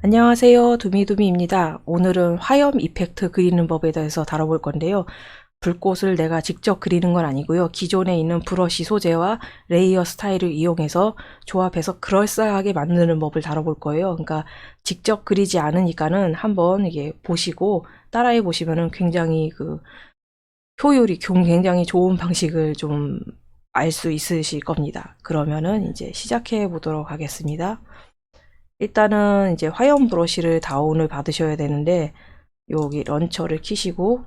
안녕하세요. 두미두미입니다. 오늘은 화염 이펙트 그리는 법에 대해서 다뤄볼 건데요. 불꽃을 내가 직접 그리는 건 아니고요. 기존에 있는 브러쉬 소재와 레이어 스타일을 이용해서 조합해서 그럴싸하게 만드는 법을 다뤄볼 거예요. 그러니까 직접 그리지 않으니까는 한번 이게 보시고 따라해 보시면은 굉장히 효율이 굉장히 좋은 방식을 좀 알 수 있으실 겁니다. 그러면은 이제 시작해 보도록 하겠습니다. 일단은 이제 화염 브러쉬를 다운을 받으셔야 되는데 여기 런처를 키시고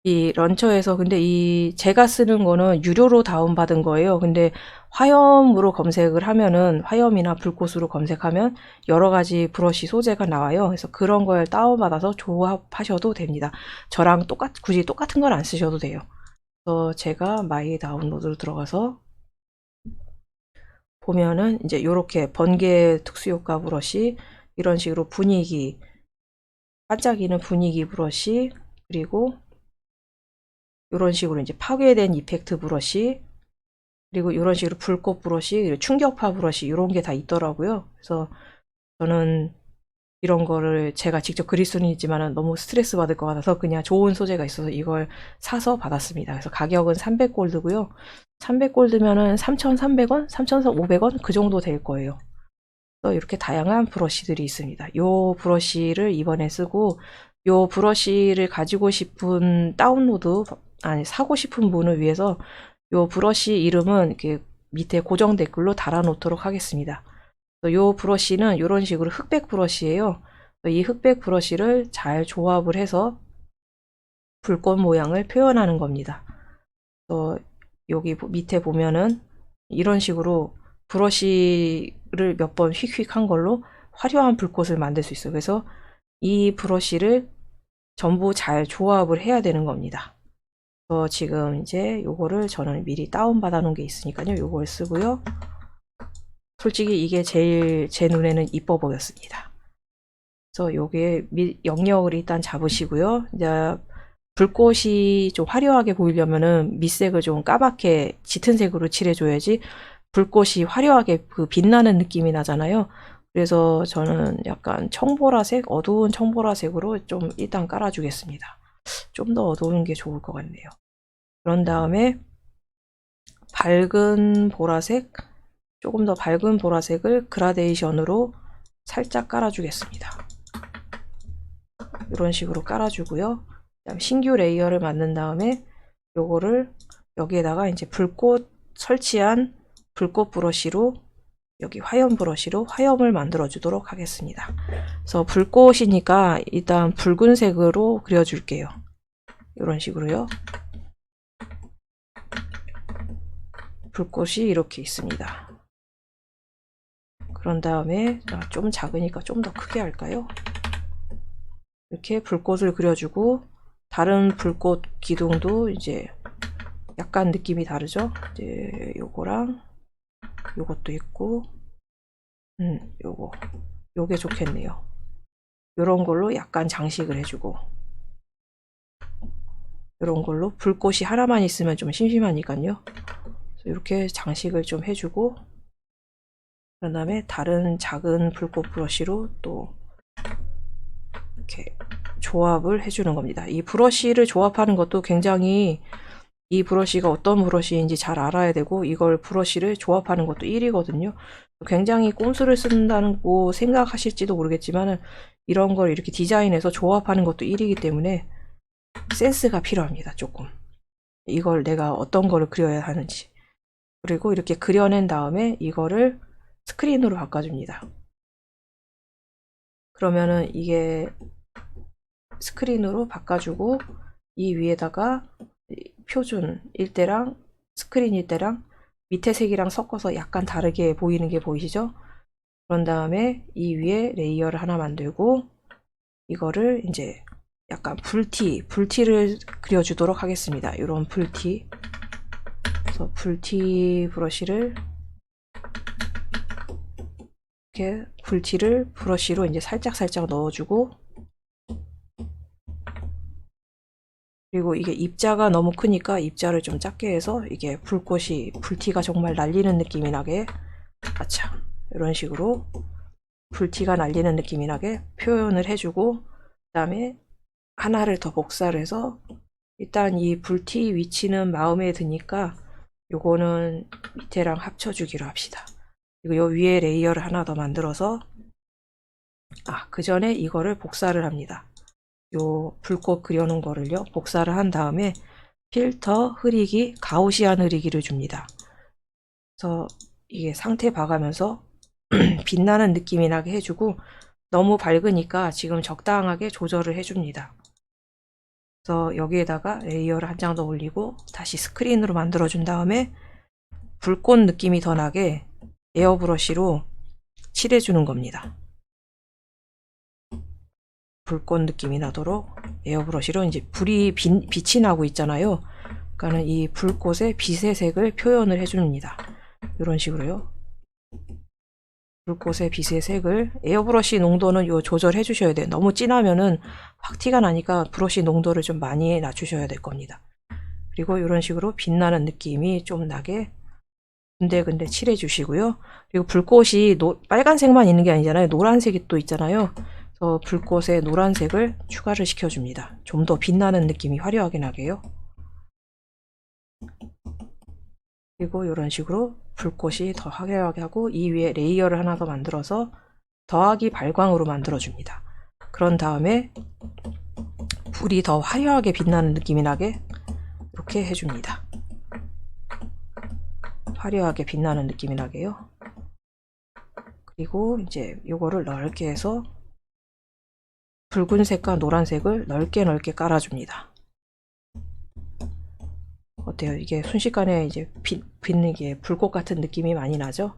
이 런처에서 근데 이 제가 쓰는 거는 유료로 다운받은 거예요. 근데 화염으로 검색을 하면은 화염이나 불꽃으로 검색하면 여러 가지 브러쉬 소재가 나와요. 그래서 그런 걸 다운받아서 조합하셔도 됩니다. 저랑 굳이 똑같은 걸 안 쓰셔도 돼요. 그래서 제가 마이 다운로드로 들어가서 보면은 이제 요렇게 번개 특수효과 브러쉬 이런 식으로 분위기 반짝이는 분위기 브러쉬 그리고 이런 식으로 이제 파괴된 이펙트 브러쉬 그리고 이런 식으로 불꽃 브러쉬 그리고 충격파 브러쉬 이런 게 다 있더라고요. 그래서 저는 이런 거를 제가 직접 그릴 수는 있지만 너무 스트레스 받을 것 같아서 그냥 좋은 소재가 있어서 이걸 사서 받았습니다. 그래서 가격은 300골드고요. 300골드면은 3,300원, 3,500원 그 정도 될 거예요. 이렇게 다양한 브러쉬들이 있습니다. 요 브러쉬를 이번에 쓰고 요 브러쉬를 가지고 싶은 사고 싶은 분을 위해서 요 브러쉬 이름은 이렇게 밑에 고정 댓글로 달아 놓도록 하겠습니다. 요 브러쉬는 이런 식으로 흑백 브러쉬예요. 이 흑백 브러쉬를 잘 조합을 해서 불꽃 모양을 표현하는 겁니다. 여기 밑에 보면은 이런 식으로 브러쉬를 몇 번 휙휙 한 걸로 화려한 불꽃을 만들 수 있어요. 그래서 이 브러쉬를 전부 잘 조합을 해야 되는 겁니다. 지금 이제 요거를 저는 미리 다운받아 놓은 게 있으니까요. 요걸 쓰고요. 솔직히 이게 제일 제 눈에는 이뻐 보였습니다. 그래서 요게 영역을 일단 잡으시고요. 이제 불꽃이 좀 화려하게 보이려면은 밑색을 좀 까맣게 짙은 색으로 칠해줘야지 불꽃이 화려하게 빛나는 느낌이 나잖아요. 그래서 저는 약간 청보라색, 어두운 청보라색으로 좀 일단 깔아주겠습니다. 좀 더 어두운 게 좋을 것 같네요. 그런 다음에 밝은 보라색, 조금 더 밝은 보라색을 그라데이션으로 살짝 깔아주겠습니다. 이런 식으로 깔아주고요. 그다음 신규 레이어를 만든 다음에 요거를 여기에다가 이제 불꽃 설치한 불꽃 브러쉬로 여기 화염 브러쉬로 화염을 만들어 주도록 하겠습니다. 그래서 불꽃이니까 일단 붉은색으로 그려줄게요. 이런 식으로요. 불꽃이 이렇게 있습니다. 그런 다음에 좀 작으니까 좀 더 크게 할까요? 이렇게 불꽃을 그려주고 다른 불꽃 기둥도 이제 약간 느낌이 다르죠? 이제 요거랑 요것도 있고 요게 좋겠네요. 요런 걸로 약간 장식을 해주고 요런 걸로 불꽃이 하나만 있으면 좀 심심하니까요. 이렇게 장식을 좀 해주고 그런 다음에 다른 작은 불꽃 브러쉬로 또 이렇게 조합을 해주는 겁니다. 이 브러쉬를 조합하는 것도 굉장히 이 브러쉬가 어떤 브러쉬인지 잘 알아야 되고 이걸 브러쉬를 조합하는 것도 일이거든요. 굉장히 꼼수를 쓴다고 생각하실지도 모르겠지만 이런 걸 이렇게 디자인해서 조합하는 것도 일이기 때문에 센스가 필요합니다. 조금 이걸 내가 어떤 거를 그려야 하는지 그리고 이렇게 그려낸 다음에 이거를 스크린으로 바꿔줍니다. 그러면은 이게 스크린으로 바꿔주고 이 위에다가 표준 1대랑 스크린 1대랑 밑에 색이랑 섞어서 약간 다르게 보이는 게 보이시죠? 그런 다음에 이 위에 레이어를 하나 만들고 이거를 이제 약간 불티를 그려주도록 하겠습니다. 이런 불티. 그래서 불티 브러쉬를 이렇게 불티를 브러쉬로 이제 살짝 넣어주고 그리고 이게 입자가 너무 크니까 입자를 좀 작게 해서 이게 불티가 정말 날리는 느낌이 나게 아차 이런 식으로 불티가 날리는 느낌이 나게 표현을 해주고, 그 다음에 하나를 더 복사를 해서 일단 이 불티 위치는 마음에 드니까 요거는 밑에랑 합쳐주기로 합시다. 그리고 요 위에 레이어를 하나 더 만들어서, 그 전에 이거를 복사를 합니다. 요 불꽃 그려놓은 거를요, 복사를 한 다음에 필터 흐리기, 가우시안 흐리기를 줍니다. 그래서 이게 상태 봐가면서 빛나는 느낌이 나게 해주고, 너무 밝으니까 지금 적당하게 조절을 해줍니다. 그래서 여기에다가 레이어를 한 장 더 올리고 다시 스크린으로 만들어준 다음에 불꽃 느낌이 더 나게 에어브러쉬로 칠해주는 겁니다. 불꽃 느낌이 나도록 에어브러쉬로 이제 빛이 나고 있잖아요. 그러니까는 이 불꽃의 빛의 색을 표현을 해줍니다. 이런 식으로요. 불꽃의 빛의 색을, 에어브러쉬 농도는 요 조절해 주셔야 돼요. 너무 진하면은 확 티가 나니까 브러쉬 농도를 좀 많이 낮추셔야 될 겁니다. 그리고 이런 식으로 빛나는 느낌이 좀 나게 군데군데 칠해 주시고요. 그리고 불꽃이 빨간색만 있는 게 아니잖아요. 노란색이 또 있잖아요. 그래서 불꽃에 노란색을 추가를 시켜줍니다. 좀 더 빛나는 느낌이 화려하게 나게요. 그리고 이런 식으로 불꽃이 더 화려하게 하고, 이 위에 레이어를 하나 더 만들어서 더하기 발광으로 만들어줍니다. 그런 다음에 불이 더 화려하게 빛나는 느낌이 나게 이렇게 해줍니다. 화려하게 빛나는 느낌이 나게요. 그리고 이제 요거를 넓게 해서 붉은색과 노란색을 넓게 깔아줍니다. 어때요? 이게 순식간에 이제 빛는 게 불꽃 같은 느낌이 많이 나죠?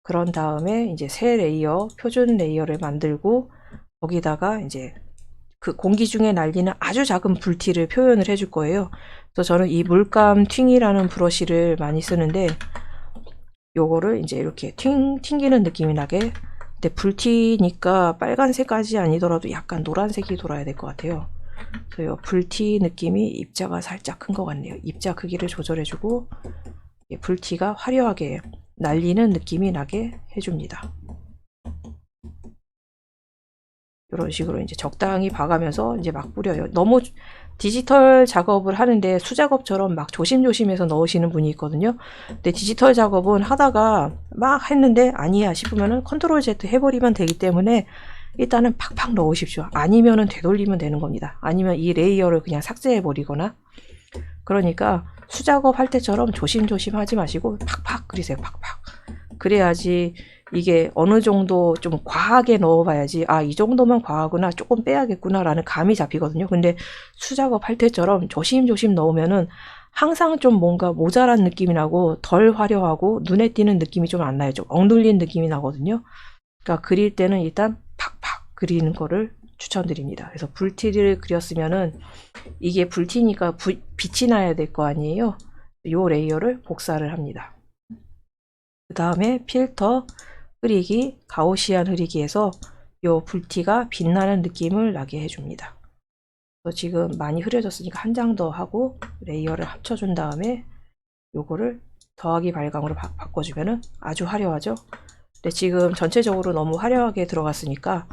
그런 다음에 이제 새 레이어, 표준 레이어를 만들고 거기다가 이제 그 공기 중에 날리는 아주 작은 불티를 표현을 해줄 거예요. 그래서 저는 이 물감 튕이라는 브러쉬를 많이 쓰는데, 요거를 이제 이렇게 튕기는 느낌이 나게, 근데 불티니까 빨간색까지 아니더라도 약간 노란색이 돌아야 될 것 같아요. 그래서 불티 느낌이 입자가 살짝 큰 것 같네요. 입자 크기를 조절해주고 불티가 화려하게 날리는 느낌이 나게 해줍니다. 이런 식으로 이제 적당히 봐가면서 이제 막 뿌려요. 너무 디지털 작업을 하는데 수작업처럼 막 조심조심해서 넣으시는 분이 있거든요. 근데 디지털 작업은 하다가 막 했는데 아니야 싶으면은 컨트롤 Z 해버리면 되기 때문에 일단은 팍팍 넣으십시오. 아니면은 되돌리면 되는 겁니다. 아니면 이 레이어를 그냥 삭제해버리거나. 그러니까 수작업 할 때처럼 조심조심 하지 마시고 팍팍 그리세요. 팍팍. 그래야지 이게 어느 정도 좀 과하게 넣어봐야지, 이 정도면 과하구나, 조금 빼야겠구나 라는 감이 잡히거든요. 근데 수작업 할 때처럼 조심조심 넣으면은 항상 좀 뭔가 모자란 느낌이 나고 덜 화려하고 눈에 띄는 느낌이 좀 안 나요. 좀 엉눌린 느낌이 나거든요. 그러니까 그릴 때는 일단 팍팍 그리는 거를 추천드립니다. 그래서 불티를 그렸으면은 이게 불티니까 빛이 나야 될 거 아니에요. 요 레이어를 복사를 합니다. 그 다음에 필터 흐리기, 가우시안 흐리기에서 요 불티가 빛나는 느낌을 나게 해줍니다. 그래서 지금 많이 흐려졌으니까 한 장 더 하고 레이어를 합쳐준 다음에 요거를 더하기 발광으로 바꿔주면은 아주 화려하죠. 근데 지금 전체적으로 너무 화려하게 들어갔으니까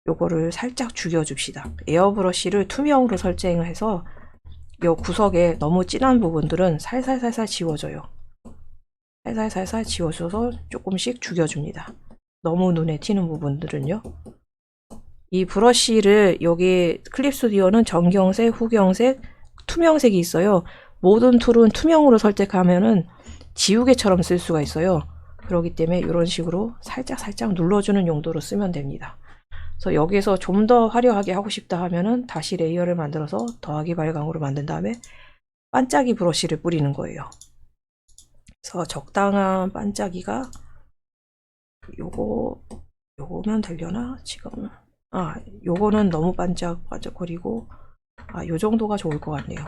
요거를 살짝 죽여줍시다. 에어브러쉬를 투명으로 설정을 해서 요 구석에 너무 진한 부분들은 살살살살 지워져요. 살살살살 지워줘서 조금씩 죽여줍니다. 너무 눈에 튀는 부분들은요. 이 브러쉬를 여기 클립 스튜디오는 정경색, 후경색, 투명색이 있어요. 모든 툴은 투명으로 설정하면은 지우개처럼 쓸 수가 있어요. 그렇기 때문에 이런 식으로 살짝살짝 눌러주는 용도로 쓰면 됩니다. 그래서 여기서 좀 더 화려하게 하고 싶다 하면은 다시 레이어를 만들어서 더하기 발광으로 만든 다음에 반짝이 브러쉬를 뿌리는 거예요. 그래서 적당한 반짝이가 요거면 되려나? 지금 요거는 너무 반짝거리고 요 정도가 좋을 것 같네요.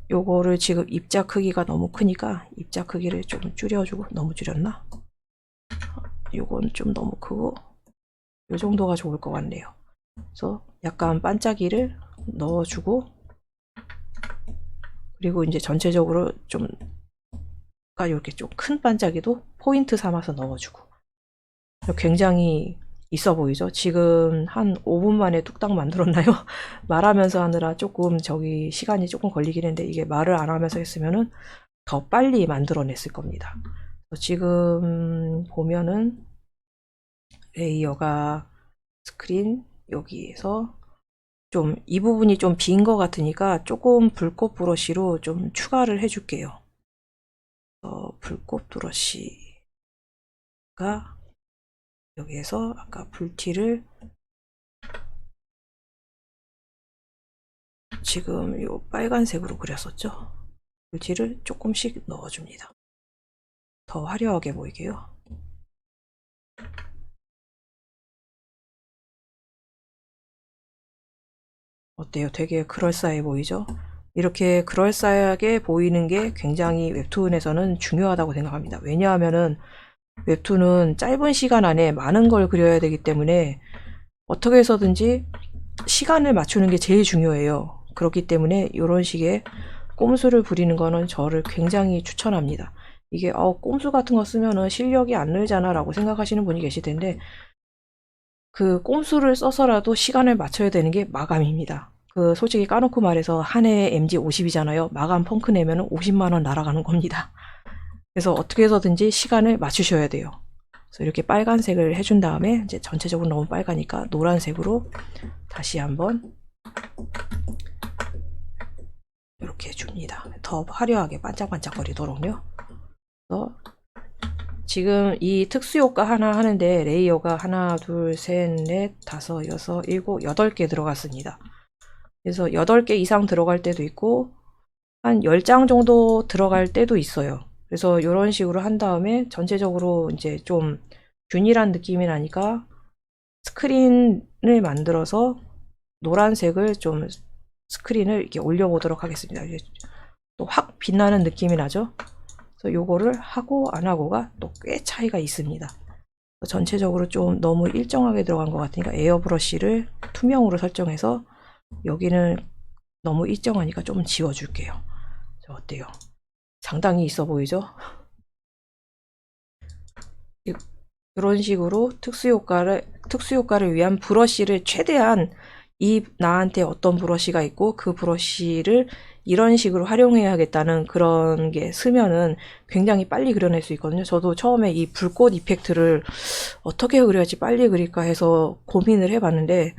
요거를 지금 입자 크기가 너무 크니까 입자 크기를 좀 줄여주고, 너무 줄였나? 요건 좀 너무 크고 요 정도가 좋을 것 같네요. 그래서 약간 반짝이를 넣어주고, 그리고 이제 전체적으로 이렇게 좀 큰 반짝이도 포인트 삼아서 넣어주고, 굉장히 있어 보이죠? 지금 한 5분 만에 뚝딱 만들었나요? 말하면서 하느라 조금 시간이 조금 걸리긴 했는데 이게 말을 안 하면서 했으면은 더 빨리 만들어냈을 겁니다. 지금 보면은 레이어가 스크린 여기에서 좀 이 부분이 좀 빈 것 같으니까 조금 불꽃 브러쉬로 좀 추가를 해줄게요. 불꽃 브러쉬가 여기에서 아까 불티를 지금 요 빨간색으로 그렸었죠. 불티를 조금씩 넣어줍니다. 더 화려하게 보이게요. 어때요? 되게 그럴싸해 보이죠? 이렇게 그럴싸하게 보이는 게 굉장히 웹툰에서는 중요하다고 생각합니다. 왜냐하면은 웹툰은 짧은 시간 안에 많은 걸 그려야 되기 때문에 어떻게 해서든지 시간을 맞추는 게 제일 중요해요. 그렇기 때문에 이런 식의 꼼수를 부리는 거는 저를 굉장히 추천합니다. 이게 꼼수 같은 거 쓰면은 실력이 안 늘잖아 라고 생각하시는 분이 계실 텐데 그 꼼수를 써서라도 시간을 맞춰야 되는 게 마감입니다. 솔직히 까놓고 말해서 한 해에 MG 50이잖아요. 마감 펑크 내면 50만원 날아가는 겁니다. 그래서 어떻게 해서든지 시간을 맞추셔야 돼요. 그래서 이렇게 빨간색을 해준 다음에 이제 전체적으로 너무 빨가니까 노란색으로 다시 한번 이렇게 해줍니다. 더 화려하게 반짝반짝거리도록요. 그래서 지금 이 특수효과 하나 하는데 레이어가 하나, 둘, 셋, 넷, 다섯, 여섯, 일곱, 8개 들어갔습니다. 그래서 8개 이상 들어갈 때도 있고 한 10장 정도 들어갈 때도 있어요. 그래서 이런 식으로 한 다음에 전체적으로 이제 좀 균일한 느낌이 나니까 스크린을 만들어서 노란색을 좀 스크린을 이렇게 올려보도록 하겠습니다. 또 확 빛나는 느낌이 나죠? 그래서 요거를 하고 안 하고가 또 꽤 차이가 있습니다. 전체적으로 좀 너무 일정하게 들어간 것 같으니까 에어브러쉬를 투명으로 설정해서 여기는 너무 일정하니까 좀 지워줄게요. 어때요? 상당히 있어 보이죠? 이런 식으로 특수효과를 위한 브러쉬를 최대한 나한테 어떤 브러쉬가 있고 그 브러쉬를 이런 식으로 활용해야겠다는 그런 게 쓰면은 굉장히 빨리 그려낼 수 있거든요. 저도 처음에 이 불꽃 이펙트를 어떻게 그려야지 빨리 그릴까 해서 고민을 해봤는데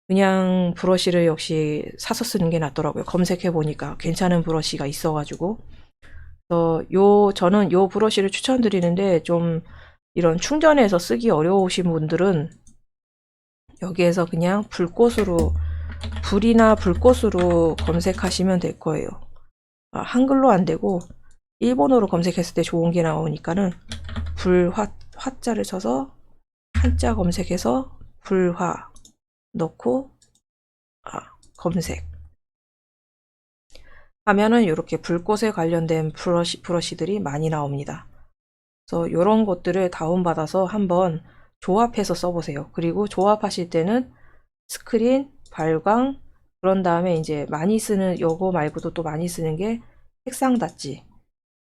그냥 브러쉬를 역시 사서 쓰는 게 낫더라고요. 검색해 보니까 괜찮은 브러쉬가 있어가지고 저는 요 브러쉬를 추천드리는데 좀 이런 충전해서 쓰기 어려우신 분들은 여기에서 그냥 불이나 불꽃으로 검색하시면 될 거예요. 한글로 안 되고 일본어로 검색했을 때 좋은 게 나오니까는 화자를 쳐서 한자 검색해서 불화 넣고 검색 하면은 이렇게 불꽃에 관련된 브러쉬들이 많이 나옵니다. 그래서 이런 것들을 다운받아서 한번 조합해서 써보세요. 그리고 조합하실 때는 스크린, 발광, 그런 다음에 이제 많이 쓰는 요거 말고도 또 많이 쓰는 게 색상 닫지.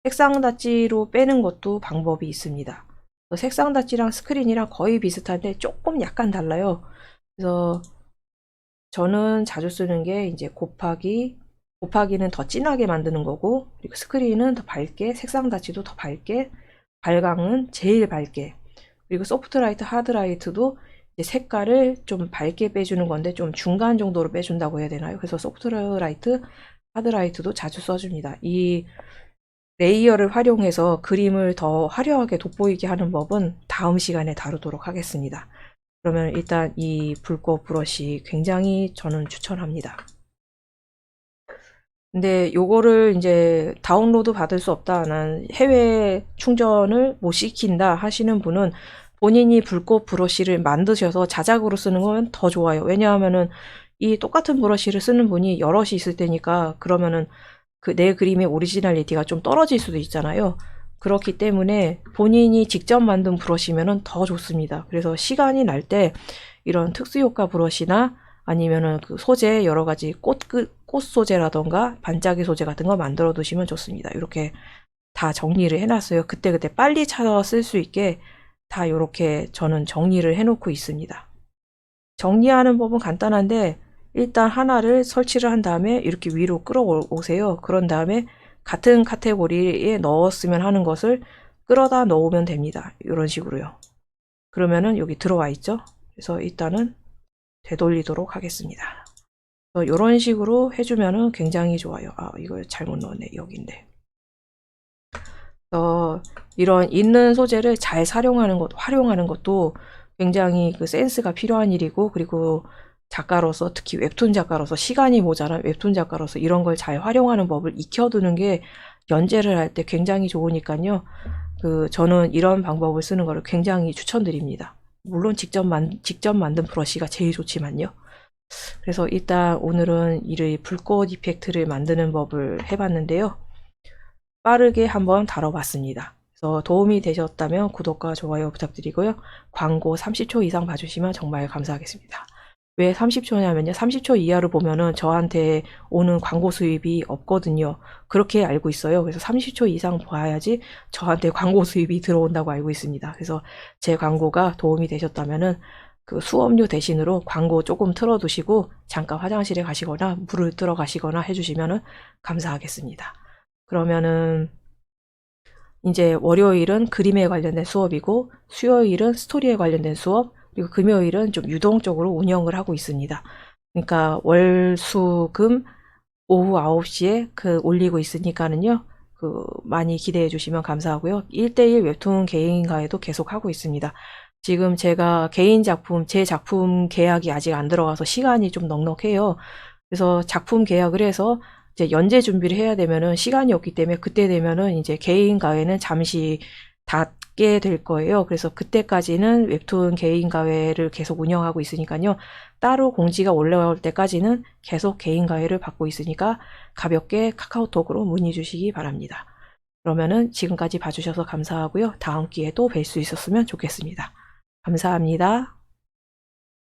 색상 닫지로 빼는 것도 방법이 있습니다. 색상 닫지랑 스크린이랑 거의 비슷한데 조금 약간 달라요. 그래서 저는 자주 쓰는 게 이제 곱하기는 더 진하게 만드는 거고, 그리고 스크린은 더 밝게, 색상 닫지도 더 밝게, 발광은 제일 밝게, 그리고 소프트라이트, 하드라이트도 이제 색깔을 좀 밝게 빼주는 건데 좀 중간 정도로 빼준다고 해야 되나요? 그래서 소프트라이트, 하드라이트도 자주 써줍니다. 이 레이어를 활용해서 그림을 더 화려하게 돋보이게 하는 법은 다음 시간에 다루도록 하겠습니다. 그러면 일단 이 불꽃 브러쉬 굉장히 저는 추천합니다. 근데 요거를 이제 다운로드 받을 수 없다, 난 해외 충전을 못 시킨다 하시는 분은 본인이 불꽃 브러쉬를 만드셔서 자작으로 쓰는 건 더 좋아요. 왜냐하면은 이 똑같은 브러쉬를 쓰는 분이 여럿이 있을 테니까 그러면은 내 그림의 오리지널리티가 좀 떨어질 수도 있잖아요. 그렇기 때문에 본인이 직접 만든 브러쉬면은 더 좋습니다. 그래서 시간이 날 때 이런 특수효과 브러쉬나 아니면은 그 소재 여러 가지 꽃 소재라던가 반짝이 소재 같은 거 만들어 두시면 좋습니다. 이렇게 다 정리를 해놨어요. 그때그때 빨리 찾아 쓸 수 있게 다 이렇게 저는 정리를 해놓고 있습니다. 정리하는 법은 간단한데 일단 하나를 설치를 한 다음에 이렇게 위로 끌어오세요. 그런 다음에 같은 카테고리에 넣었으면 하는 것을 끌어다 넣으면 됩니다. 이런 식으로요. 그러면은 여기 들어와 있죠. 그래서 일단은 되돌리도록 하겠습니다. 이런 식으로 해주면은 굉장히 좋아요. 아, 이거 잘못 넣었네. 여기인데. 이런 있는 소재를 잘 활용하는 것도 굉장히 그 센스가 필요한 일이고, 그리고 작가로서, 특히 웹툰 작가로서, 시간이 모자란 웹툰 작가로서 이런 걸 잘 활용하는 법을 익혀두는 게 연재를 할 때 굉장히 좋으니까요. 저는 이런 방법을 쓰는 거를 굉장히 추천드립니다. 물론 직접 만든 브러쉬가 제일 좋지만요. 그래서 일단 오늘은 이 불꽃 이펙트를 만드는 법을 해봤는데요. 빠르게 한번 다뤄봤습니다. 그래서 도움이 되셨다면 구독과 좋아요 부탁드리고요. 광고 30초 이상 봐주시면 정말 감사하겠습니다. 왜 30초냐면요. 30초 이하로 보면은 저한테 오는 광고 수입이 없거든요. 그렇게 알고 있어요. 그래서 30초 이상 봐야지 저한테 광고 수입이 들어온다고 알고 있습니다. 그래서 제 광고가 도움이 되셨다면은 그 수업료 대신으로 광고 조금 틀어두시고 잠깐 화장실에 가시거나 물을 뜨러 가시거나 해주시면은 감사하겠습니다. 그러면은 이제 월요일은 그림에 관련된 수업이고 수요일은 스토리에 관련된 수업, 그리고 금요일은 좀 유동적으로 운영을 하고 있습니다. 그러니까 월, 수, 금 오후 9시에 올리고 있으니까는요. 많이 기대해 주시면 감사하고요. 1대1 웹툰 개인과에도 계속 하고 있습니다. 지금 제가 제 작품 계약이 아직 안 들어가서 시간이 좀 넉넉해요. 그래서 작품 계약을 해서 이제 연재 준비를 해야 되면은 시간이 없기 때문에 그때 되면은 이제 개인 가회는 잠시 닫게 될 거예요. 그래서 그때까지는 웹툰 개인 가회를 계속 운영하고 있으니까요. 따로 공지가 올라올 때까지는 계속 개인 가회를 받고 있으니까 가볍게 카카오톡으로 문의 주시기 바랍니다. 그러면은 지금까지 봐주셔서 감사하고요. 다음 기회에 또 뵐 수 있었으면 좋겠습니다. 감사합니다.